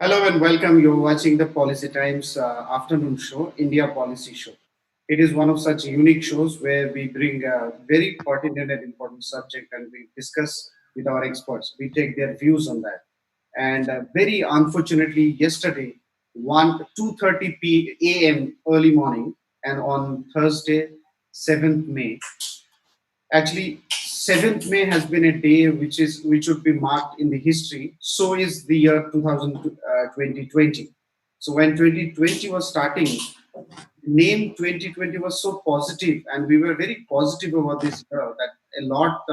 Hello and welcome. You're watching the Policy Times afternoon show, India Policy Show. It is one of such unique shows where we bring a very pertinent and important subject and we discuss with our experts. We take their views on that. And very unfortunately, yesterday, 2:30 a.m. early morning, and on Thursday, 7th May, actually 7th May has been a day which would be marked in the history. So is the year 2020. So when 2020 was starting, name 2020 was so positive, and we were very positive about this year that a lot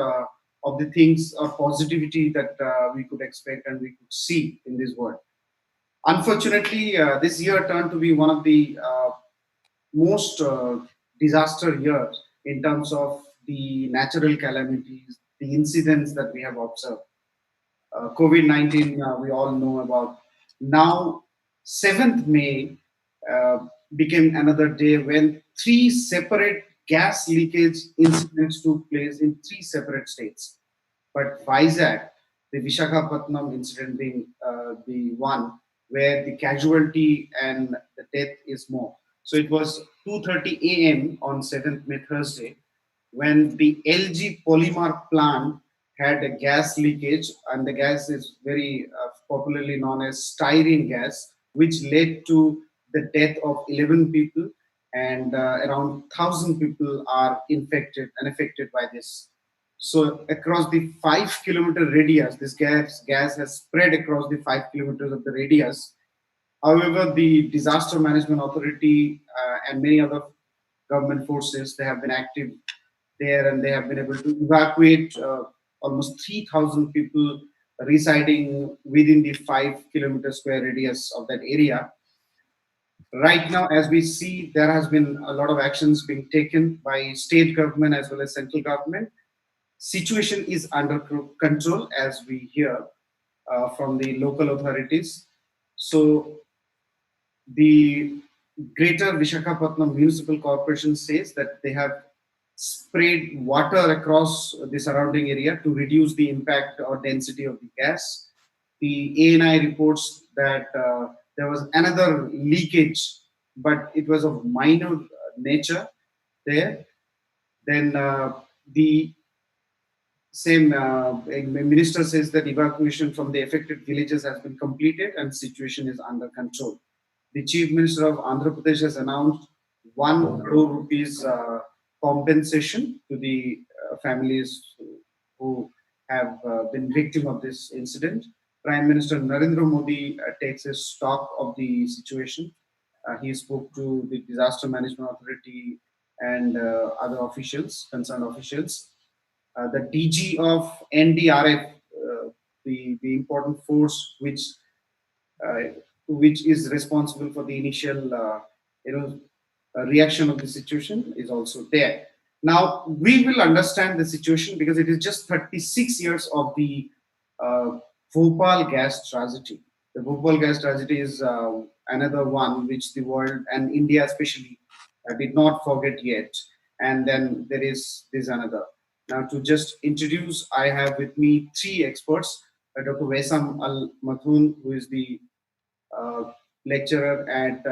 of the things or positivity that we could expect and we could see in this world. Unfortunately, this year turned to be one of the most disaster years in terms of the natural calamities, the incidents that we have observed. COVID 19, we all know about. Now, 7th May became another day when three separate gas leakage incidents took place in three separate states. But Vizag, the Vishakhapatnam incident being the one where the casualty and the death is more. So it was 2:30 a.m. on 7th May Thursday when the LG polymer plant had a gas leakage, and the gas is very popularly known as styrene gas, which led to the death of 11 people, and around 1,000 people are infected and affected by this. So across the 5 kilometer radius, this gas has spread across the 5 kilometers of the radius. However, the Disaster Management Authority and many other government forces, they have been active there, and they have been able to evacuate almost 3,000 people residing within the 5 kilometer square radius of that area. Right now, as we see, there has been a lot of actions being taken by state government as well as central government. Situation is under control, as we hear from the local authorities. So the Greater Vishakhapatnam Municipal Corporation says that they have sprayed water across the surrounding area to reduce the impact or density of the gas. The ANI reports that there was another leakage, but it was of minor nature there. Then the same minister says that evacuation from the affected villages has been completed and situation is under control. The chief minister of Andhra Pradesh has announced 1 crore rupees compensation to the families who have been victim of this incident. Prime Minister Narendra Modi takes a stock of the situation. He spoke to the Disaster Management Authority and other officials, concerned officials. The DG of NDRF, the important force uh, which is responsible for the initial reaction of the situation, is also there. Now we will understand the situation because it is just 36 years of the uh, Bhopal gas tragedy. The Bhopal gas tragedy is another one which the world and India especially did not forget yet. And then there is this another. Now to just introduce, I have with me three experts. Dr. Vesam Al Madhoun, who is the uh, lecturer at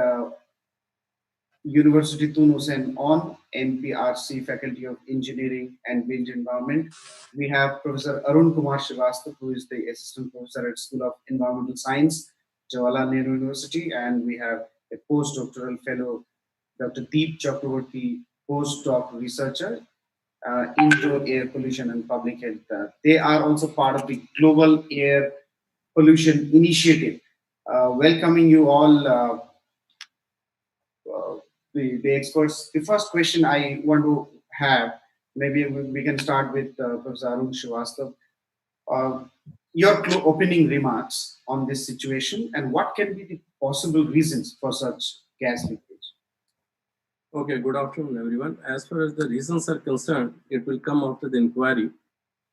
University Tun Hussein on MPRC Faculty of Engineering and Built Environment. We have Professor Arun Kumar Srivastava, who is the Assistant Professor at School of Environmental Science, Jalan University, and we have a postdoctoral fellow, Dr. Deep Chakraborty, postdoc researcher, indoor air pollution and public health. They are also part of the Global Air Pollution Initiative. Welcoming you all, the experts. The first question I want to have, maybe we can start with Professor Arun Srivastava. Uh, your opening remarks on this situation and what can be the possible reasons for such gas leakage? Okay, good afternoon, everyone. As far as the reasons are concerned, it will come after the inquiry,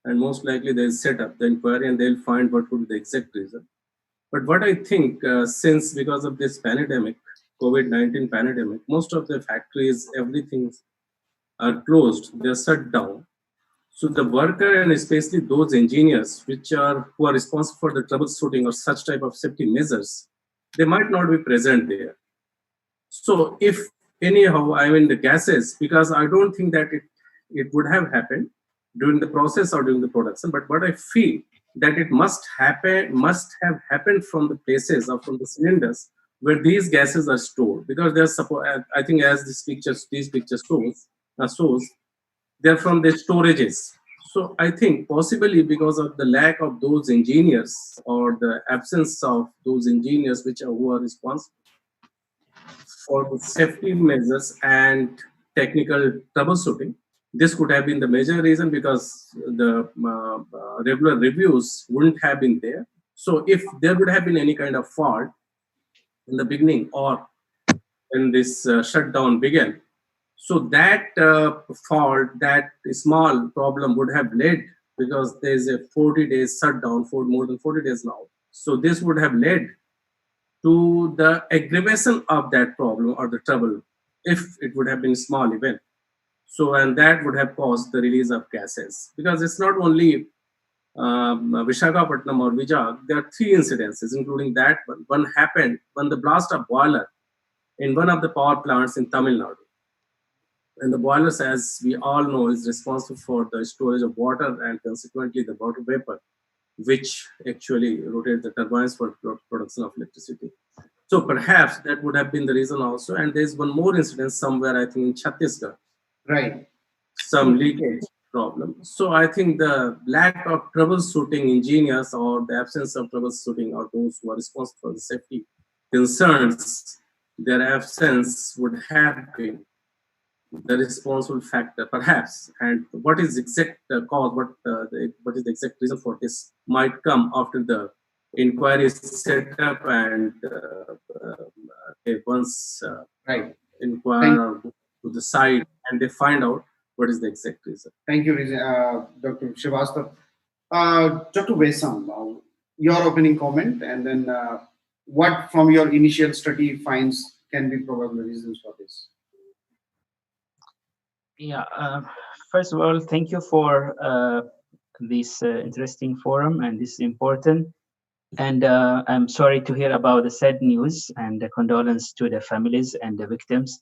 and most likely they'll set up the inquiry and they'll find what would be the exact reason. But what I think, since because of this pandemic, COVID-19 pandemic, most of the factories, everything are closed, they're shut down. So the worker and especially those engineers who are responsible for the troubleshooting or such type of safety measures, they might not be present there. So if anyhow, I mean the gases, because I don't think that it would have happened during the process or during the production, but what I feel that it must have happened from the places or from the cylinders where these gases are stored, because they're I think as these pictures shows, they're from the storages. So I think possibly because of the lack of those engineers or the absence of those engineers who are responsible for the safety measures and technical troubleshooting. This could have been the major reason, because the regular reviews wouldn't have been there. So if there would have been any kind of fault in the beginning or when this shutdown began, so that fault, that small problem would have led, because there is a 40 days shutdown for more than 40 days now. So this would have led to the aggravation of that problem or the trouble if it would have been small event. So, and that would have caused the release of gases, because it's not only Visakhapatnam or Vizag. There are three incidences, including that one. One happened when the blast of boiler in one of the power plants in Tamil Nadu. And the boilers, as we all know, is responsible for the storage of water and consequently the water vapor, which actually rotate the turbines for production of electricity. So perhaps that would have been the reason also. And there's one more incident somewhere, I think in Chhattisgarh, Right. some leakage problem. So I think the lack of troubleshooting engineers or the absence of troubleshooting or those who are responsible for the safety concerns, their absence would have been the responsible factor, perhaps. And what is exact cause, what is the exact reason for this might come after the inquiry is set up and they once Right. inquire to the site and they find out what is the exact reason. Thank you, Dr. Srivastava. Dr. Vesam, your opening comment, and then what from your initial study finds can be probable reasons for this? Yeah, first of all, thank you for this interesting forum, and this is important. And I'm sorry to hear about the sad news, and the condolence to the families and the victims.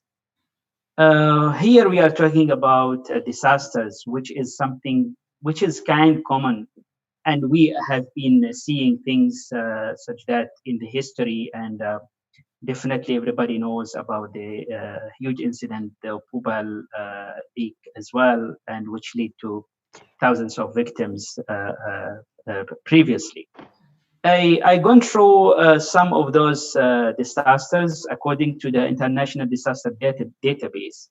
Here we are talking about disasters, which is something which is kind of common, and we have been seeing things such that in the history, and definitely everybody knows about the huge incident, the Pubal leak as well, and which lead to thousands of victims previously. I gone through some of those disasters according to the International Disaster Database,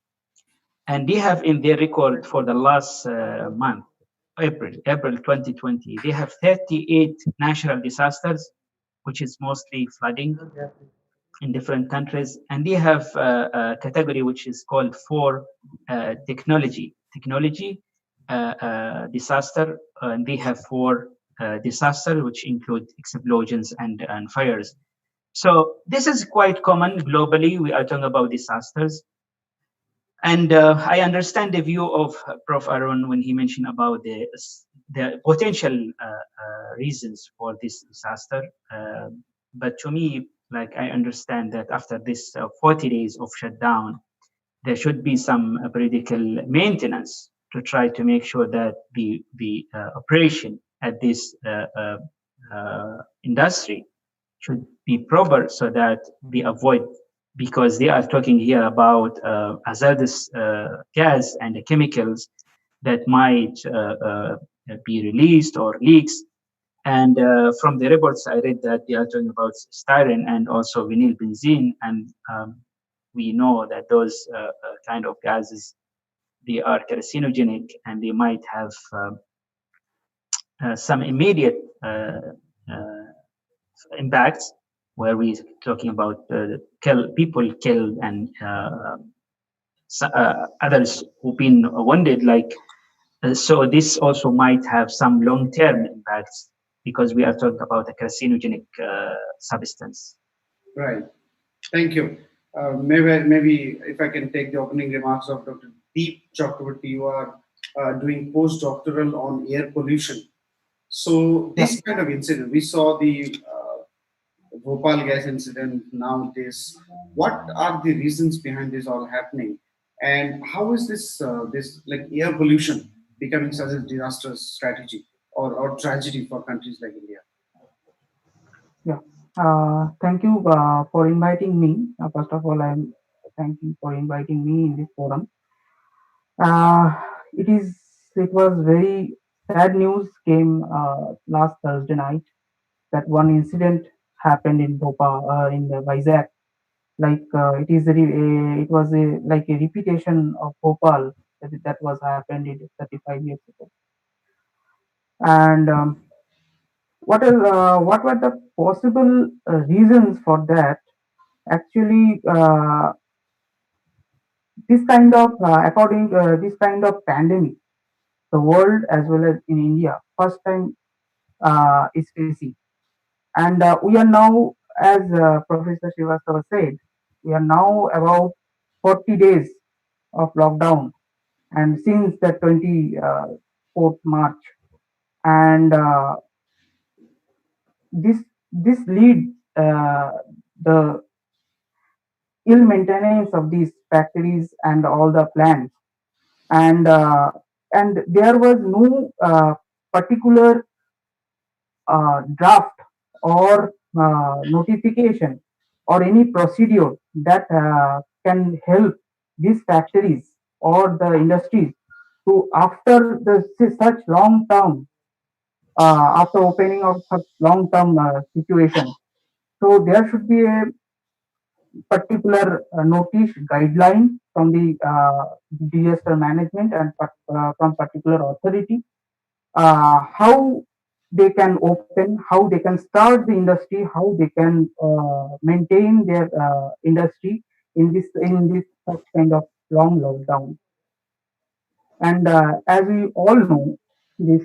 and they have in their record for the last month, April 2020, they have 38 natural disasters, which is mostly flooding in different countries, and they have a category which is called for technology disaster, and they have four disaster which include explosions and fires. So this is quite common globally. We are talking about disasters, and I understand the view of Prof. Arun when he mentioned about the potential reasons for this disaster. But to me, like, I understand that after this 40 days of shutdown, there should be some periodical maintenance to try to make sure that the operation at this industry should be proper, so that we avoid, because they are talking here about hazardous gas and the chemicals that might be released or leaks. And from the reports I read, that they are talking about styrene and also vinyl benzene, and we know that those kind of gases, they are carcinogenic, and they might have some immediate impacts, where we're talking about people killed and others who've been wounded. So this also might have some long-term impacts, because we are talking about a carcinogenic substance. Right. Thank you. Maybe if I can take the opening remarks of Dr. Deep Chakraborty, you are doing postdoctoral on air pollution. So this kind of incident, we saw the Bhopal gas incident, now this. What are the reasons behind this all happening, and how is this like air pollution becoming such a disastrous strategy or tragedy for countries like India? Yeah. Thank you for inviting me. First of all, I'm thanking for inviting me in this forum. Uh, it is. It was very sad news came last Thursday night that one incident happened in Bhopal, in the Vizag. Like it was like a repetition of Bhopal that was happened in 35 years ago. And what were the possible reasons for that? Actually, this kind of according this kind of pandemic, the world as well as in India, first time is facing, and we are now, as Professor Srivastava said, we are now about 40 days of lockdown, and since the 24th March, and this leads the ill maintenance of these factories and all the plants, and there was no particular draft or notification or any procedure that can help these factories or the industries to, after such long term, after opening of such long term situation. So there should be a particular notice guideline from the disaster management and from particular authority, how they can open, how they can start the industry, how they can maintain their industry in this such kind of long lockdown. And as we all know, this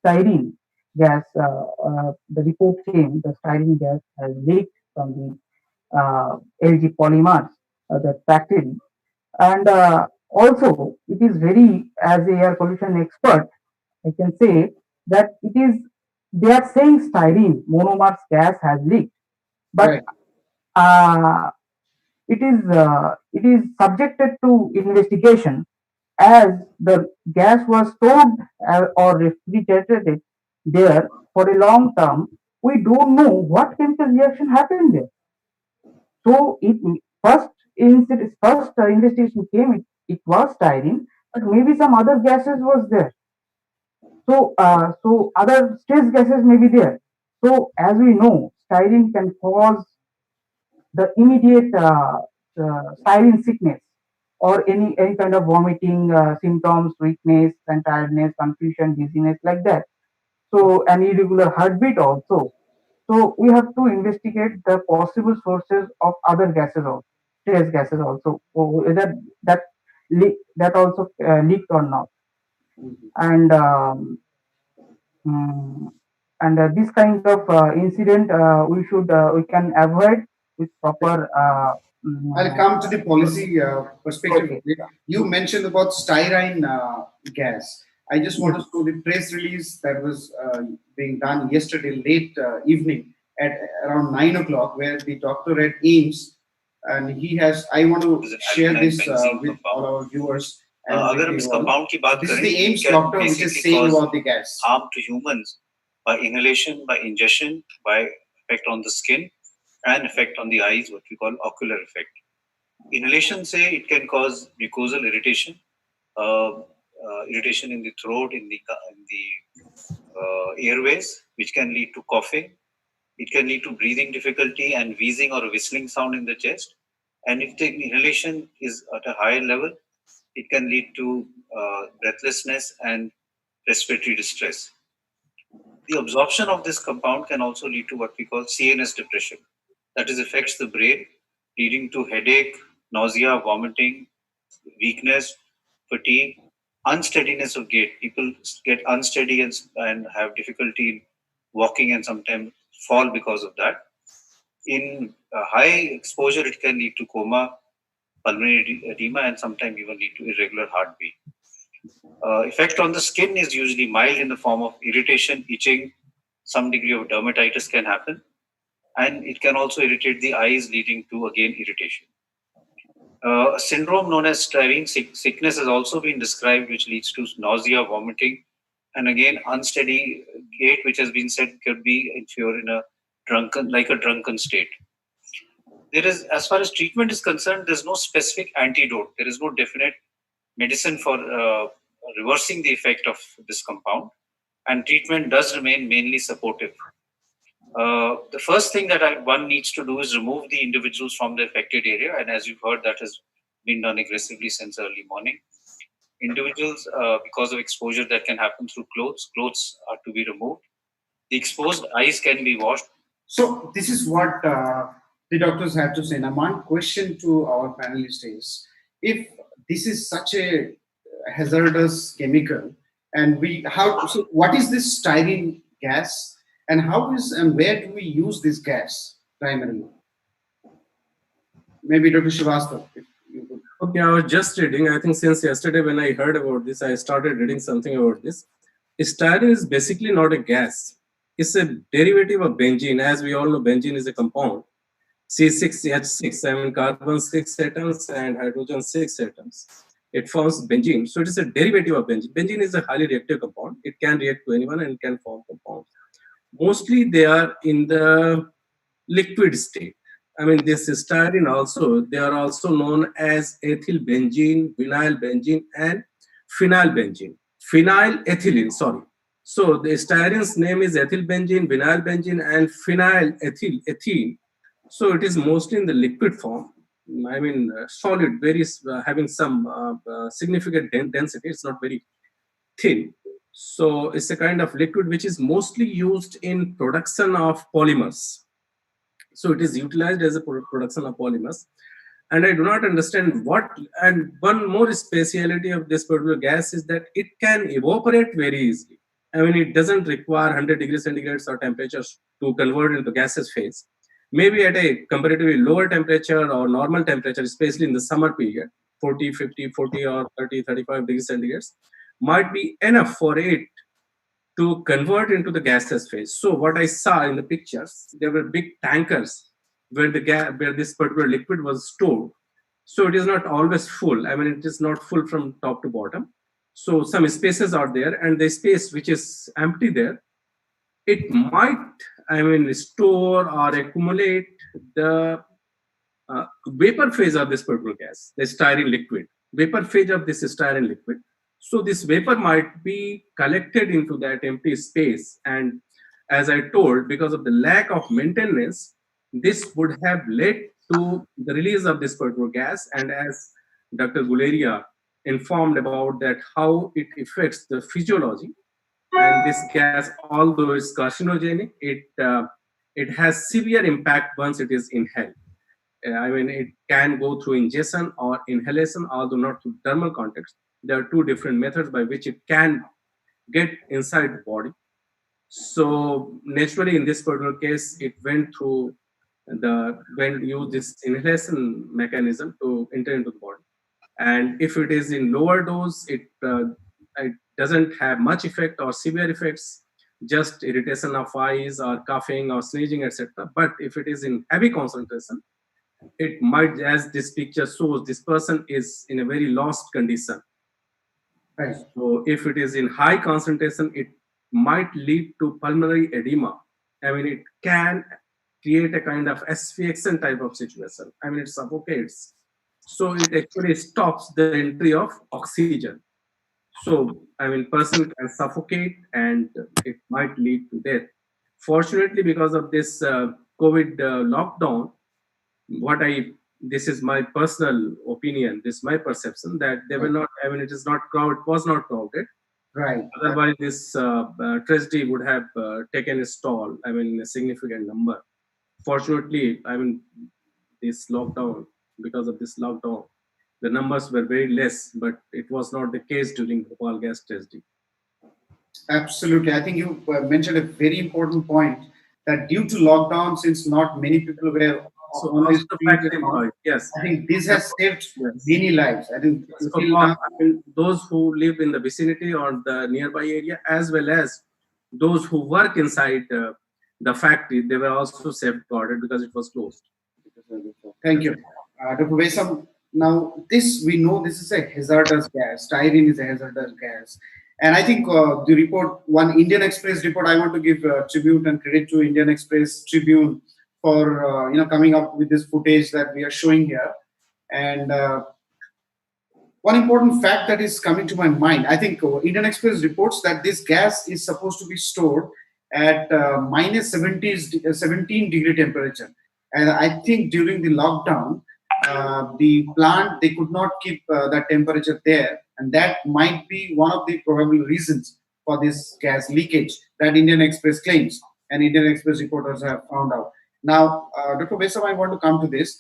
styrene gas, the report came, the styrene gas has leaked from the LG polymers, the factory. And also, it is very, as a air pollution expert, I can say that it is, they are saying styrene monomers gas has leaked, but Right. uh, it is subjected to investigation, as the gas was stored or refrigerated there for a long term. We don't know what chemical reaction happened there. So it first investigation came, it was styrene, but maybe some other gases was there. So other stress gases may be there. So as we know, styrene can cause the immediate styrene sickness, or any kind of vomiting symptoms, weakness and tiredness, confusion, dizziness, like that. So an irregular heartbeat also. So we have to investigate the possible sources of other gases also, stress gases also, whether that also leaked or not. Mhm. And Mm, and this kind of incident we can avoid with proper. I'll Mm, come to the policy perspective. okay. You mentioned about styrene gas. I just want Yes. to show the press release that was being done yesterday late evening at around 9 o'clock, where the doctor at Ames, and he has. I want to share this with all our viewers and with you all. This is the Ames doctor which is saying about the gas. Harm to humans by inhalation, by ingestion, by effect on the skin, and effect on the eyes, what we call ocular effect. Inhalation, say, it can cause mucosal irritation, irritation in the throat, in the airways, which can lead to coughing. It can lead to breathing difficulty and wheezing or whistling sound in the chest. And if the inhalation is at a higher level, it can lead to breathlessness and respiratory distress. The absorption of this compound can also lead to what we call CNS depression. That is, affects the brain, leading to headache, nausea, vomiting, weakness, fatigue, unsteadiness of gait. People get unsteady and have difficulty walking and sometimes fall because of that. In high exposure, it can lead to coma, pulmonary edema, and sometimes even lead to irregular heartbeat. Effect on the skin is usually mild in the form of irritation, itching, some degree of dermatitis can happen. and it can also irritate the eyes, leading to again irritation. A syndrome known as styrene sickness has also been described, which leads to nausea, vomiting, and again unsteady gait, which has been said could be if you're in a drunken state. There is, as far as treatment is concerned, there's no specific antidote. There is no definite medicine for reversing the effect of this compound, and treatment does remain mainly supportive. The first thing that one needs to do is remove the individuals from the affected area, and as you've heard, that has been done aggressively since early morning. Individuals, because of exposure that can happen through clothes are to be removed. The exposed eyes can be washed. So this is what the doctors have to say. Now, my question to our panelists is: if this is such a hazardous chemical, and so what is this styrene gas, and where do we use this gas primarily? Maybe Dr. Srivastava, if you could. Okay, I was just reading. I think since yesterday when I heard about this, I started reading something about this. Styrene is basically not a gas. It's a derivative of benzene. As we all know, benzene is a compound. C6H6, I mean carbon 6 atoms and hydrogen 6 atoms. It forms benzene. So it is a derivative of benzene. Benzene is a highly reactive compound. It can react to anyone and can form compounds. Mostly they are in the liquid state. I mean, this styrene also, they are also known as ethyl benzene, vinyl benzene, and phenyl benzene. Phenyl ethylene, sorry. So the styrene's name is ethyl benzene, vinyl benzene, and phenyl ethene. So it is mostly in the liquid form. I mean, solid, very having some significant density. It's not very thin. So it's a kind of liquid which is mostly used in production of polymers. So it is utilized as a production of polymers. And I do not understand what, and one more speciality of this particular gas is that it can evaporate very easily. I mean, it doesn't require 100 degrees centigrade or temperatures to convert into gaseous phase. Maybe at a comparatively lower temperature or normal temperature, especially in the summer period, 40, 50, 40 or 30, 35 degrees centigrade, might be enough for it to convert into the gaseous phase. So what I saw in the pictures, there were big tankers where where this particular liquid was stored. So it is not always full. I mean, it is not full from top to bottom. So some spaces are there, and the space which is empty there, it might, I mean, store or accumulate the vapor phase of this particular gas, the styrene liquid, vapor phase of this styrene liquid. So this vapor might be collected into that empty space. And as I told, because of the lack of maintenance, this would have led to the release of this particular gas. And as Dr. Guleria informed about that, how it affects the physiology. And this gas, although it's carcinogenic, it has severe impact once it is inhaled. I mean, it can go through ingestion or inhalation, although not through thermal context. There are two different methods by which it can get inside the body. So naturally, in this particular case, it went through use this inhalation mechanism to enter into the body. And if it is in lower dose, it doesn't have much effect or severe effects, just irritation of eyes or coughing or sneezing, etc. But if it is in heavy concentration, it might, as this picture shows, this person is in a very lost condition. Right. So if it is in high concentration, it might lead to pulmonary edema. I mean, it can create a kind of asphyxiation type of situation. I mean, it suffocates. So it actually stops the entry of oxygen. So, I mean, person can suffocate and it might lead to death. Fortunately, because of this COVID lockdown, this is my personal opinion, this is my perception, that they were not, I mean, it was not crowded. Right. Otherwise, this tragedy would have taken a stall, I mean, a significant number. Fortunately, I mean, this lockdown, because of this lockdown, the numbers were very less, but it was not the case during Bhopal gas tragedy. Absolutely. I think you mentioned a very important point that due to lockdown, since not many people were so on the fact, yes, I think this has saved many lives. I think I mean, those who live in the vicinity or the nearby area, as well as those who work inside the factory, they were also safeguarded because it was closed. Thank you. Dr. Vesam, now this, we know this is a hazardous gas. Styrene is a hazardous gas. And I think the report, one Indian Express report, I want to give tribute and credit to Indian Express Tribune for coming up with this footage that we are showing here. And one important fact that is coming to my mind, I think Indian Express reports that this gas is supposed to be stored at minus 17-degree temperature. And I think during the lockdown, the plant, they could not keep that temperature there. And that might be one of the probable reasons for this gas leakage that Indian Express claims and Indian Express reporters have found out. Now, Dr. Besam, I want to come to this,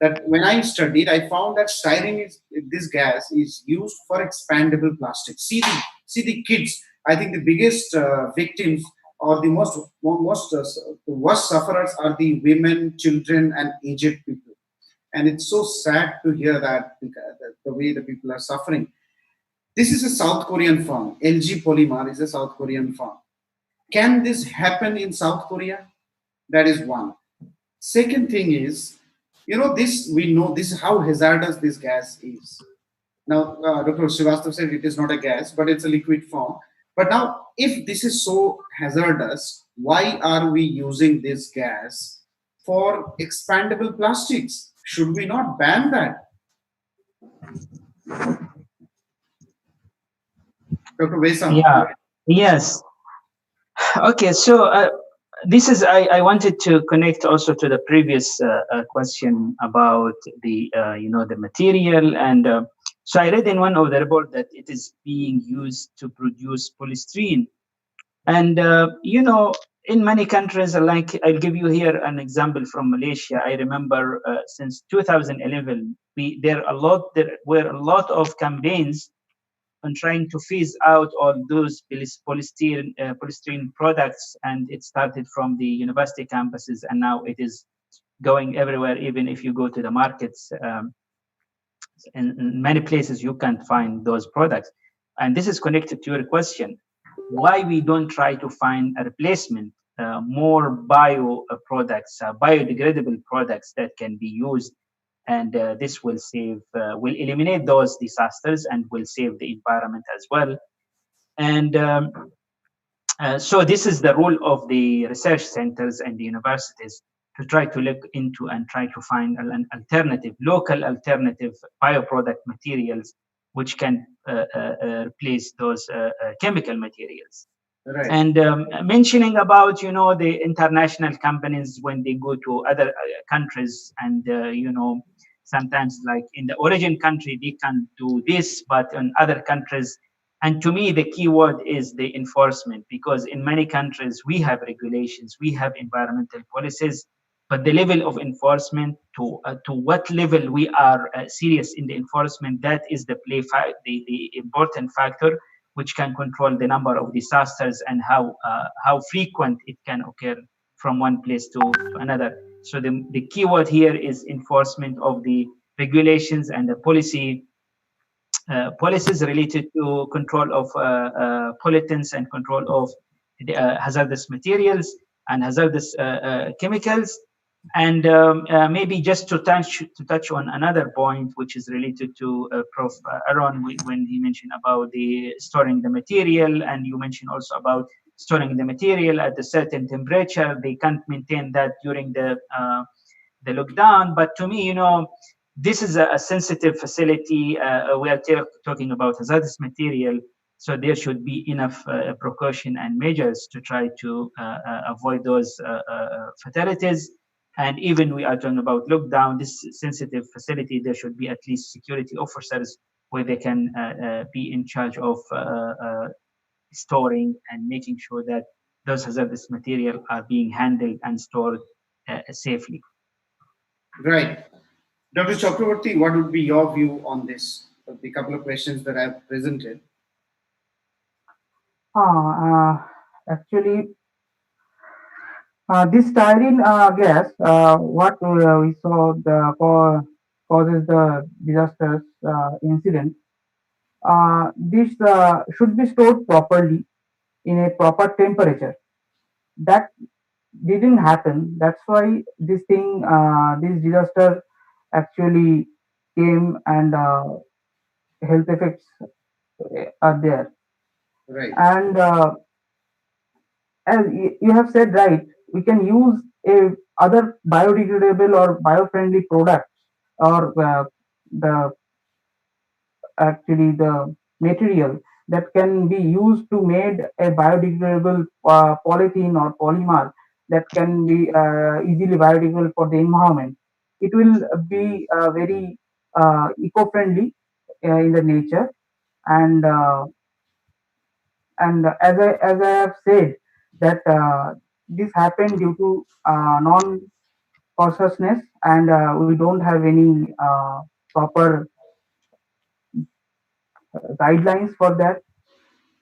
that when I studied, I found that styrene is, this gas is used for expandable plastic. See the kids. I think the biggest victims or the most the worst sufferers are the women, children, and aged people. And it's so sad to hear that the way the people are suffering. This is a South Korean firm. LG Polymer is a South Korean firm. Can this happen in South Korea? That is one. Second thing is, this, we know this is how hazardous this gas is. Now, Dr. Srivastava said it is not a gas, but it's a liquid form. But now, if this is so hazardous, why are we using this gas for expandable plastics? Should we not ban that? Dr. Vesam. Yeah. Yes. Okay. So this is, I wanted to connect also to the previous question about the the material, and so I read in one of the report that it is being used to produce polystyrene, and in many countries, like I'll give you here an example from Malaysia. I remember since 2011, there were a lot of campaigns on trying to phase out all those polystyrene products, and it started from the university campuses, and now it is going everywhere. Even if you go to the markets, in many places you can't find those products. And this is connected to your question, why we don't try to find a replacement, more bio products, biodegradable products that can be used, and this will will eliminate those disasters and will save the environment as well. And so this is the role of the research centers and the universities, to try to look into and try to find an alternative, local alternative bioproduct materials which can replace those chemical materials. Right. And mentioning about the international companies, when they go to other countries, and sometimes like in the origin country they can do this, but in other countries, and to me the key word is the enforcement, because in many countries we have regulations, we have environmental policies, but the level of enforcement, to what level we are serious in the enforcement, that is the important factor which can control the number of disasters and how frequent it can occur from one place to another. So the key word here is enforcement of the regulations and the policies related to control of pollutants and control of the, hazardous materials and hazardous chemicals. And maybe just to touch on another point, which is related to Prof. Aaron, when he mentioned about the storing the material, and you mentioned also about storing the material at a certain temperature. They can't maintain that during the lockdown. But to me, this is a sensitive facility. We are talking about hazardous material, so there should be enough precaution and measures to try to avoid those fatalities. And even we are talking about lockdown, this sensitive facility, there should be at least security officers where they can be in charge of storing and making sure that those hazardous material are being handled and stored safely. Right. Dr. Chakraborty, what would be your view on this? The couple of questions that I've presented. Actually, this styrene gas, what we saw causes the disasters incident. This should be stored properly in a proper temperature. That didn't happen. That's why this disaster actually came, and health effects are there. Right. And as you have said, right, we can use a other biodegradable or bio-friendly products, or the actually the material that can be used to made a biodegradable polythene or polymer that can be easily biodegradable for the environment. It will be very eco-friendly in the nature. And as I have said that this happened due to non consciousness, and we don't have any proper guidelines for that.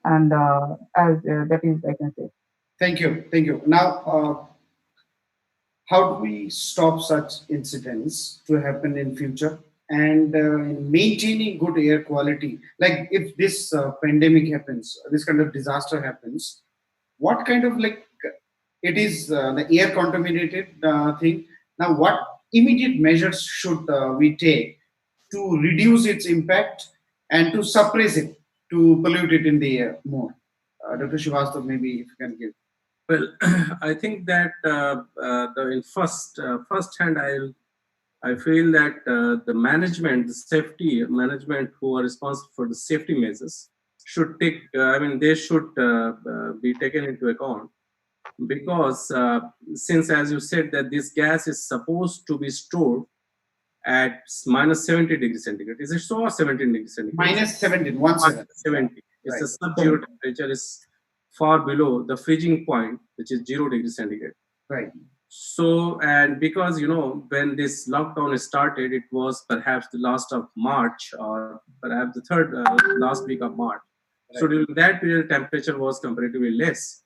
And as that is, I can say. Thank you. Thank you. Now, how do we stop such incidents to happen in future, and in maintaining good air quality? Like if this pandemic happens, this kind of disaster happens, what kind of like it is the air contaminated thing. Now, what immediate measures should we take to reduce its impact and to suppress it, to pollute it in the air more? Dr. Srivastava, maybe if you can give. Well, I think that in first hand, I feel that the management, the safety management, who are responsible for the safety measures, should take. I mean, they should be taken into account, because since, as you said, that this gas is supposed to be stored at minus 70 degrees centigrade. Is it so, or 17 degrees centigrade? Minus 17, 17. 70. It's Right. a sub-zero temperature, is far below the freezing point, which is 0 degrees centigrade. Right. So, and because, when this lockdown started, it was perhaps the last of March, or perhaps the third last week of March. So during that period, temperature was comparatively less.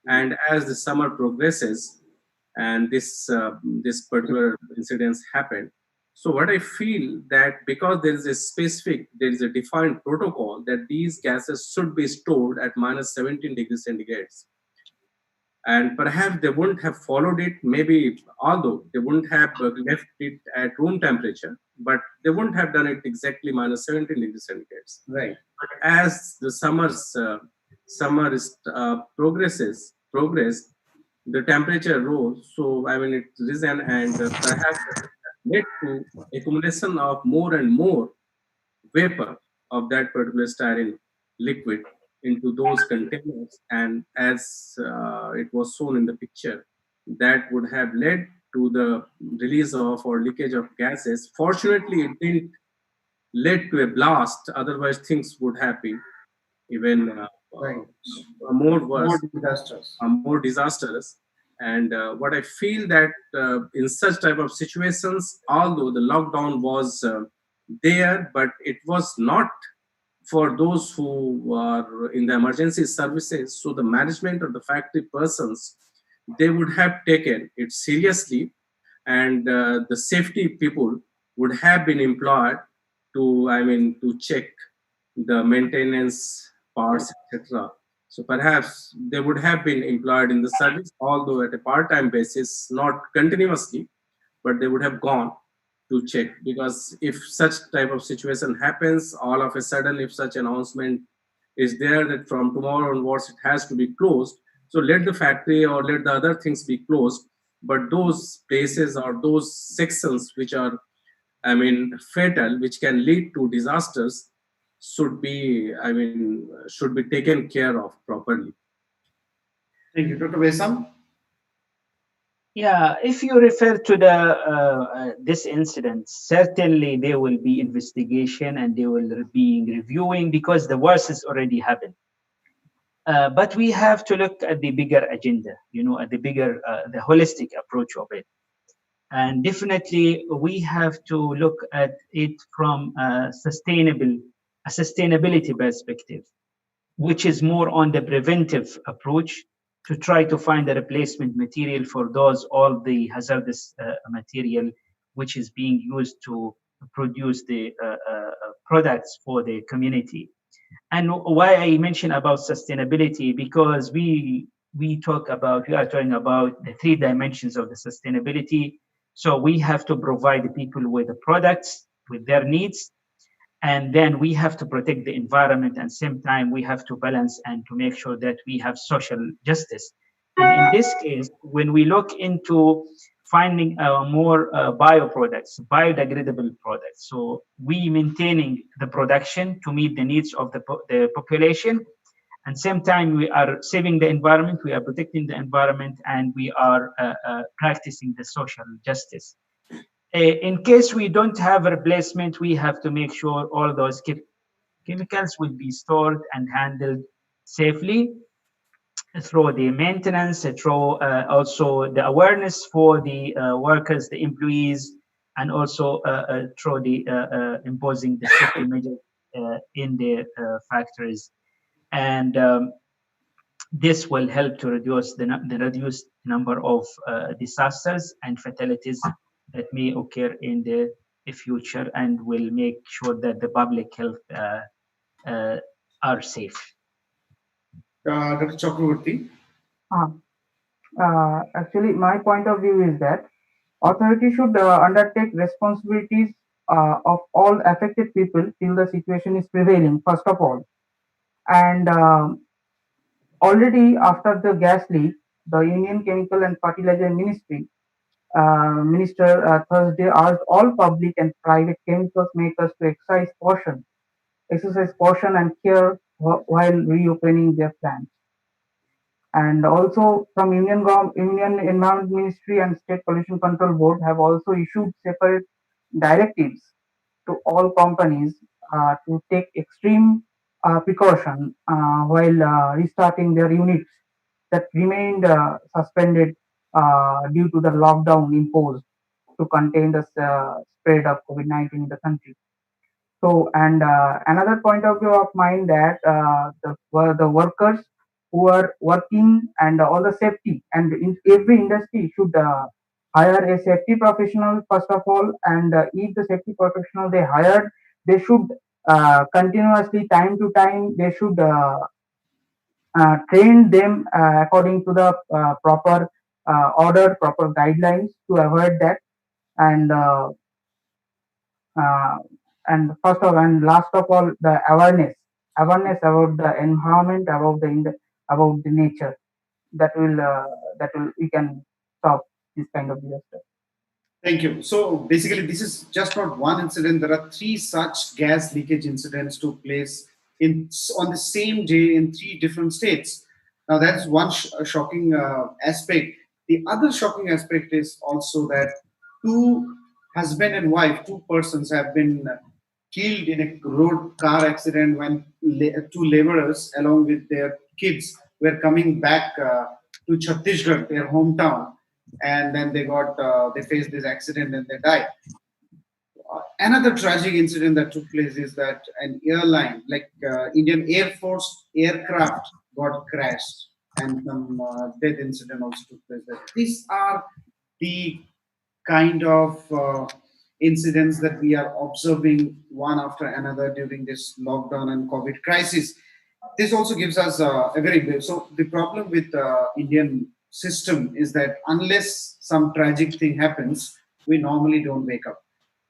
And as the summer progresses, and this particular incidents happened. So what I feel that because there is a defined protocol that these gases should be stored at minus 17 degrees centigrade, and perhaps they wouldn't have followed it, maybe, although they wouldn't have left it at room temperature, but they wouldn't have done it exactly minus 17 degrees centigrade. Right. But as the summer progressed, the temperature rose. So I mean, it risen, and perhaps led to accumulation of more and more vapor of that particular styrene liquid into those containers. And as it was shown in the picture, that would have led to the release of or leakage of gases. Fortunately, it didn't lead to a blast, otherwise things would have been even Right. more worse, More disasters. more disastrous. And what I feel that in such type of situations, although the lockdown was there, but it was not for those who are in the emergency services. So the management or the factory persons, they would have taken it seriously, and the safety people would have been employed to check the maintenance parts, etc. So perhaps they would have been employed in the service, although at a part-time basis, not continuously, but they would have gone to check. Because if such type of situation happens, all of a sudden, if such announcement is there that from tomorrow onwards it has to be closed, so let the factory or let the other things be closed. But those places or those sections which are, fatal, which can lead to disasters, should be taken care of properly. Thank you. Dr. Vesam? Yeah, if you refer to the this incident, certainly there will be investigation and they will be reviewing, because the worst has already happened. But we have to look at the bigger agenda, at the bigger, the holistic approach of it. And definitely we have to look at it from a sustainability perspective, which is more on the preventive approach, to try to find a replacement material for all the hazardous material which is being used to produce the products for the community. And why I mention about sustainability, because we we are talking about the three dimensions of the sustainability. So we have to provide the people with the products, with their needs, and then we have to protect the environment, and same time we have to balance and to make sure that we have social justice. And in this case, when we look into finding more bioproducts, biodegradable products, so we maintaining the production to meet the needs of the population, and same time we are saving the environment, we are protecting the environment, and we are practicing the social justice. In case we don't have a replacement, we have to make sure all those chemicals will be stored and handled safely through the maintenance, through also the awareness for the workers, the employees, and also through the imposing the safety measures in the factories. And this will help to reduce the reduced number of disasters and fatalities that may occur in the future, and will make sure that the public health are safe. Dr. Chakraborty. Uh, Actually, my point of view is that authority should undertake responsibilities of all affected people till the situation is prevailing, first of all. And already after the gas leak, the Union Chemical and Fertilizer Ministry Minister Thursday asked all public and private chemicals makers to exercise caution and care while reopening their plants. And also from Union Environment Ministry and State Pollution Control Board have also issued separate directives to all companies to take extreme precaution while restarting their units that remained suspended due to the lockdown imposed to contain the spread of COVID-19 in the country. So, and another point of view of mine that the workers who are working and all the safety, and in every industry should hire a safety professional first of all, and if the safety professional they hired, they should continuously time to time they should train them according to the proper order, proper guidelines to avoid that. And uh, and first of and last of all, the awareness about the environment, about the nature, that will we can stop this kind of disaster. Thank you. So basically, this is just not one incident. There are three such gas leakage incidents took place on the same day in three different states. Now that's one shocking aspect. The other shocking aspect is also that two husband and wife, two persons have been killed in a road car accident when two laborers along with their kids were coming back to Chhattisgarh, their hometown, and then they faced this accident and they died. Another tragic incident that took place is that an airline, like Indian Air Force aircraft, got crashed, and some death incident also took place. These are the kind of incidents that we are observing one after another during this lockdown and COVID crisis. This also gives us a very big. So the problem with Indian system is that unless some tragic thing happens, we normally don't wake up,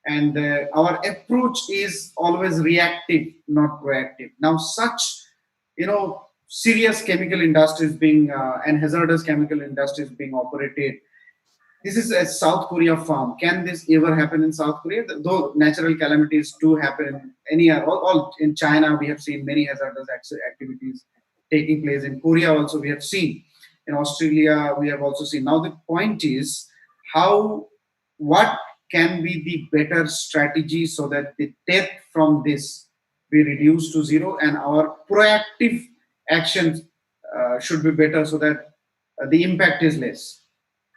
and our approach is always reactive, not proactive. Now, such serious chemical industries being and hazardous chemical industries being operated. This is a South Korea farm. Can this ever happen in South Korea? Though natural calamities do happen in any all in China, we have seen many hazardous activities taking place. In Korea, also we have seen. In Australia, we have also seen. Now the point is what can be the better strategy so that the death from this be reduced to zero, and our proactive actions should be better so that the impact is less.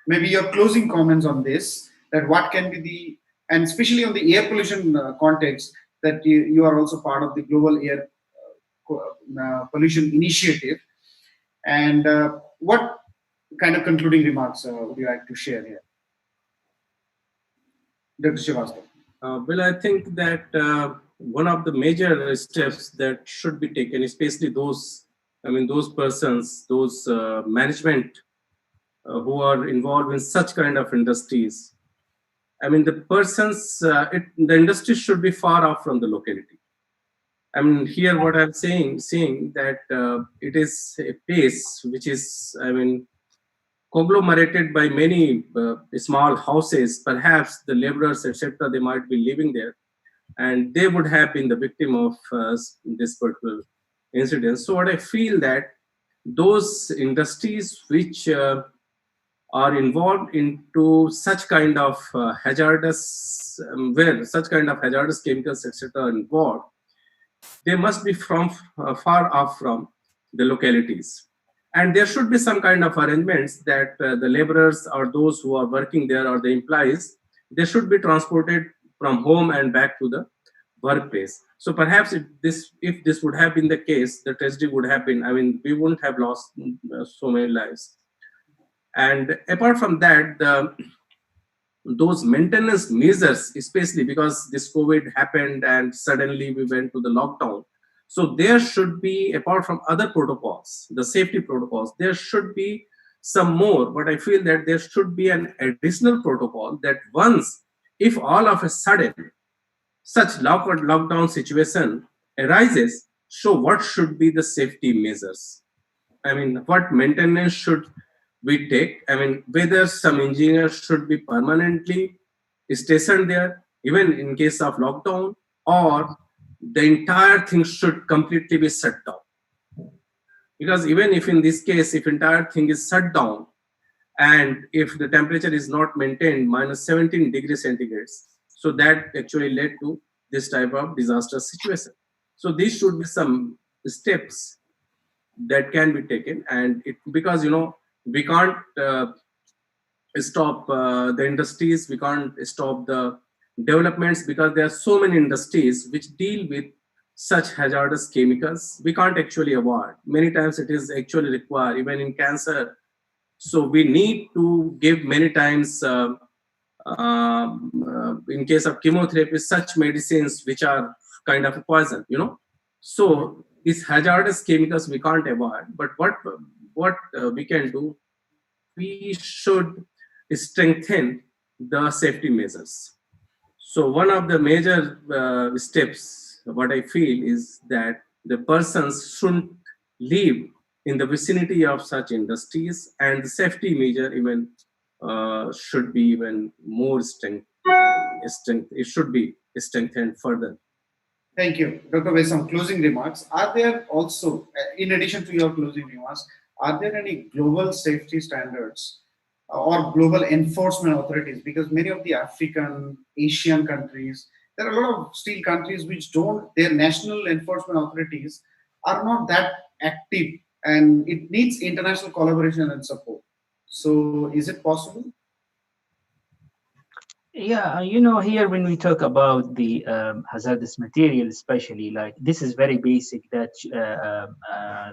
Maybe your closing comments on this, that what can be and especially on the air pollution context, that you are also part of the global air pollution initiative, and what kind of concluding remarks would you like to share here, Dr. Srivastava? Well, I think that one of the major steps that should be taken, especially those I mean, those persons, those management who are involved in such kind of industries. I mean, the persons, the industry should be far off from the locality. I mean, here what I'm saying that it is a place which is, I mean, conglomerated by many small houses. Perhaps the laborers, etc., they might be living there, and they would have been the victim of this particular incident. So, what I feel that those industries which are involved into such kind of hazardous, where such kind of hazardous chemicals, etc., are involved, they must be from far off from the localities, and there should be some kind of arrangements that the laborers or those who are working there or the employees, they should be transported from home and back to the workplace. So perhaps if this would have been the case, the tragedy would have been, I mean, we wouldn't have lost so many lives. And apart from that, those maintenance measures, especially because this COVID happened and suddenly we went to the lockdown. So there should be, apart from other protocols, the safety protocols, there should be some more. But I feel that there should be an additional protocol that once, if all of a sudden such lockdown situation arises, so what should be the safety measures? I mean, what maintenance should we take? I mean, whether some engineers should be permanently stationed there, even in case of lockdown, or the entire thing should completely be shut down. Because even if in this case, if entire thing is shut down, and if the temperature is not maintained minus 17 degrees centigrade, so that actually led to this type of disastrous situation. So these should be some steps that can be taken, and it, because we can't stop the industries, we can't stop the developments, because there are so many industries which deal with such hazardous chemicals. We can't actually avoid. Many times it is actually required, even in cancer. So we need to give many times, in case of chemotherapy, such medicines which are kind of a poison, So these hazardous chemicals we can't avoid, but what we can do, we should strengthen the safety measures. So one of the major steps, what I feel, is that the persons shouldn't live in the vicinity of such industries, and the safety measure even should be even more strength. It should be strengthened further. Thank you. Dr. Vai, some closing remarks. Are there also, in addition to your closing remarks, are there any global safety standards or global enforcement authorities? Because many of the African, Asian countries, there are a lot of still countries which don't, their national enforcement authorities are not that active, and it needs international collaboration and support. So is it possible? Yeah, here when we talk about the hazardous material, especially, like, this is very basic, that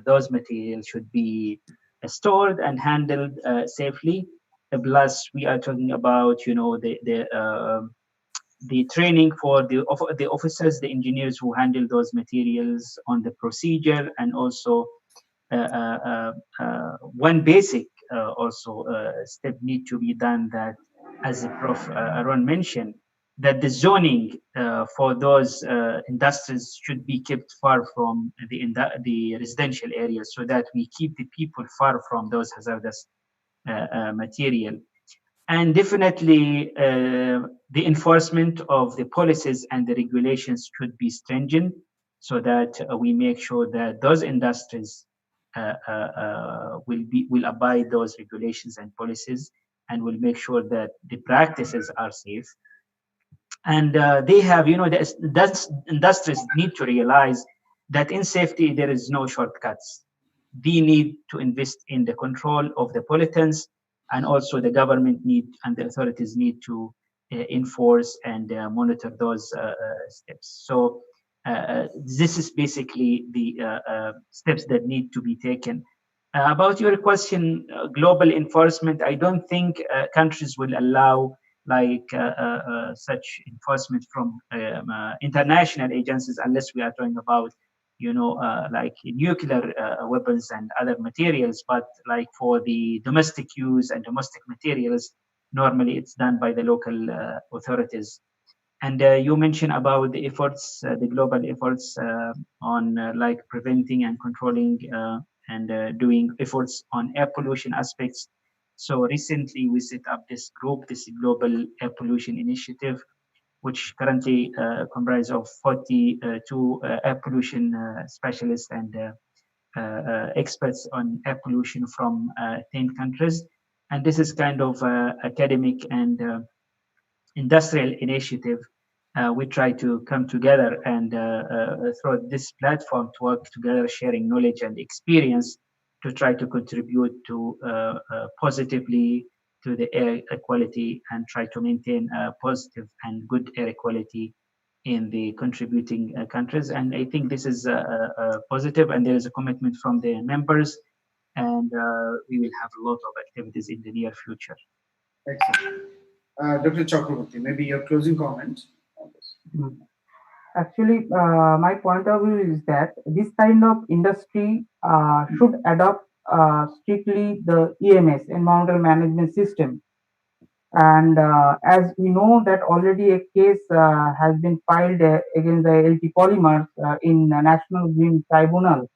those materials should be stored and handled safely. Plus, we are talking about, the training for the officers, the engineers who handle those materials, on the procedure, and also one basic also step need to be done, that, as the Prof. Aaron mentioned, that the zoning for those industries should be kept far from the residential areas, so that we keep the people far from those hazardous material. And definitely the enforcement of the policies and the regulations should be stringent, so that we make sure that those industries will abide those regulations and policies, and will make sure that the practices are safe. And they have, the industries need to realize that in safety there is no shortcuts. They need to invest in the control of the pollutants, and also the government need and the authorities need to enforce and monitor those steps. So this is basically the steps that need to be taken. About your question, global enforcement, I don't think countries will allow like such enforcement from international agencies, unless we are talking about like nuclear weapons and other materials, but like for the domestic use and domestic materials, normally it's done by the local authorities. And you mentioned about the efforts, the global efforts on like preventing and controlling and doing efforts on air pollution aspects. So recently we set up this group, this global air pollution initiative, which currently comprises of 42 air pollution specialists and experts on air pollution from 10 countries. And this is kind of academic and industrial initiative. We try to come together and through this platform to work together, sharing knowledge and experience to try to contribute to positively to the air quality and try to maintain positive and good air quality in the contributing countries. And I think this is positive, and there is a commitment from the members, and we will have a lot of activities in the near future. Excellent. Dr. Chakraborty, maybe your closing comment on this. Mm. Actually, my point of view is that this kind of industry should adopt strictly the EMS, environmental management system. And as we know that already a case has been filed against the LT Polymers in National Green Tribunal,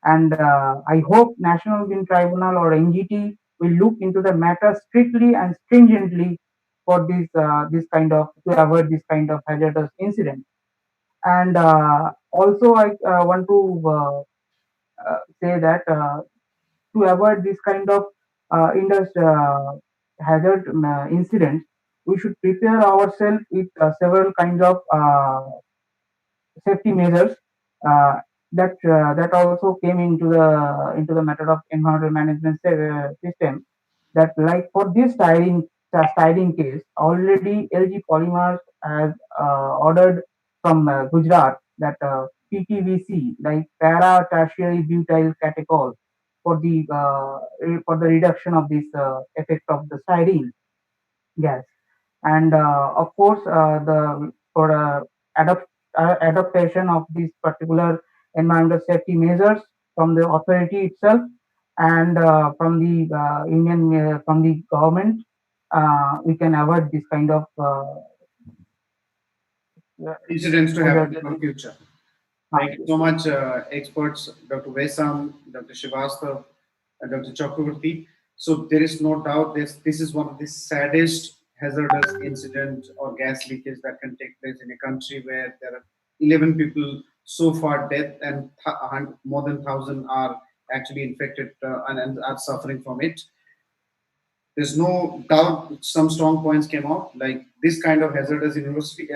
and I hope National Green Tribunal or NGT will look into the matter strictly and stringently for this kind of to avoid this kind of hazardous incident. And also, I want to say that to avoid this kind of hazard incidents, we should prepare ourselves with several kinds of safety measures uh, that also came into the matter of environmental management system. That like for this styrene case, already LG Polymers has ordered from Gujarat that PTVC, like para tertiary butyl catechol, for the reduction of this effect of the styrene gas. And of course, the for adaptation of these particular environmental safety measures from the authority itself and from the from the government, we can avoid this kind of Incidents to happen hazard. in the future. Thank you so much, experts, Dr. Vesam, Dr. Srivastava, and Dr. Chakraborty. So there is no doubt this is one of the saddest hazardous incident or gas leakage that can take place in a country where there are 11 people so far dead and more than 1,000 are actually infected and are suffering from it. There's no doubt some strong points came out, like this kind of hazardous university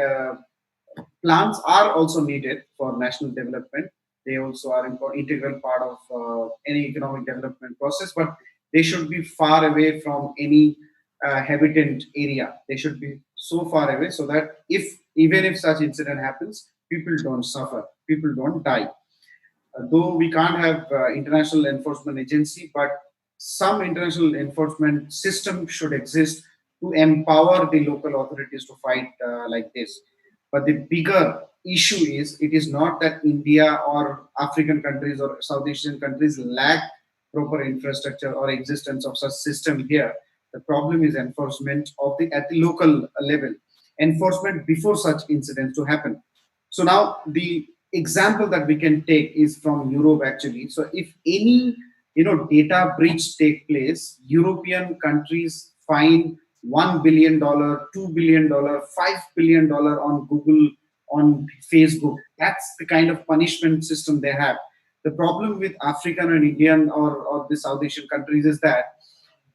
plants are also needed for national development. They also are an integral part of any economic development process, but they should be far away from any habitant area. They should be so far away so that even if such incident happens, people don't suffer, people don't die. Though we can't have international enforcement agency, but some international enforcement system should exist to empower the local authorities to fight like this. But the bigger issue is it is not that India or African countries or South Asian countries lack proper infrastructure or existence of such system here. The problem is enforcement of the at the local level, enforcement before such incidents to happen. So now the example that we can take is from Europe actually. So if any data breach take place, European countries fine $1 billion, $2 billion, $5 billion on Google, on Facebook. That's the kind of punishment system they have. The problem with African and Indian or the South Asian countries is that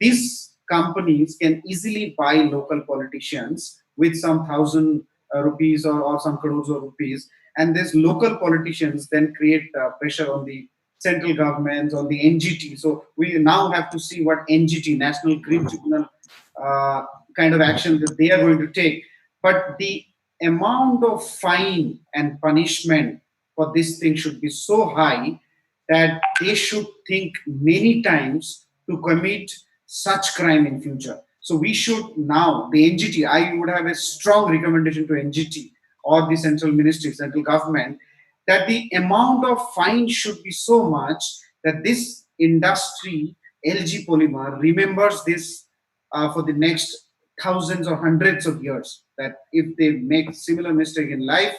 these companies can easily buy local politicians with some thousand rupees or some crores of rupees, and these local politicians then create pressure on the central governments, on the NGT. So we now have to see what NGT, National Green Tribunal, uh, kind of action that they are going to take. But the amount of fine and punishment for this thing should be so high that they should think many times to commit such crime in future. So we should now, the NGT, I would have a strong recommendation to NGT or the central ministry, central government, that the amount of fine should be so much that this industry, LG Polymer, remembers this for the next thousands or hundreds of years. That if they make similar mistake in life,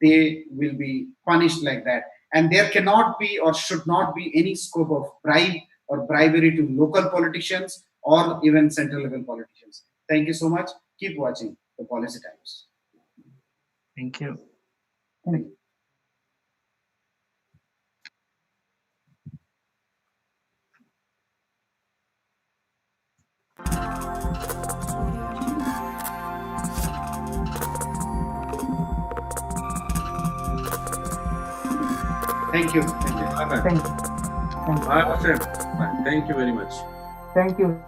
they will be punished like that. And there cannot be or should not be any scope of bribe or bribery to local politicians or even central level politicians. Thank you so much. Keep watching the Policy Times. Thank you. Thank you. Thank you. Bye-bye. Thank you. Bye, Hussein. Bye. Thank you very much. Thank you.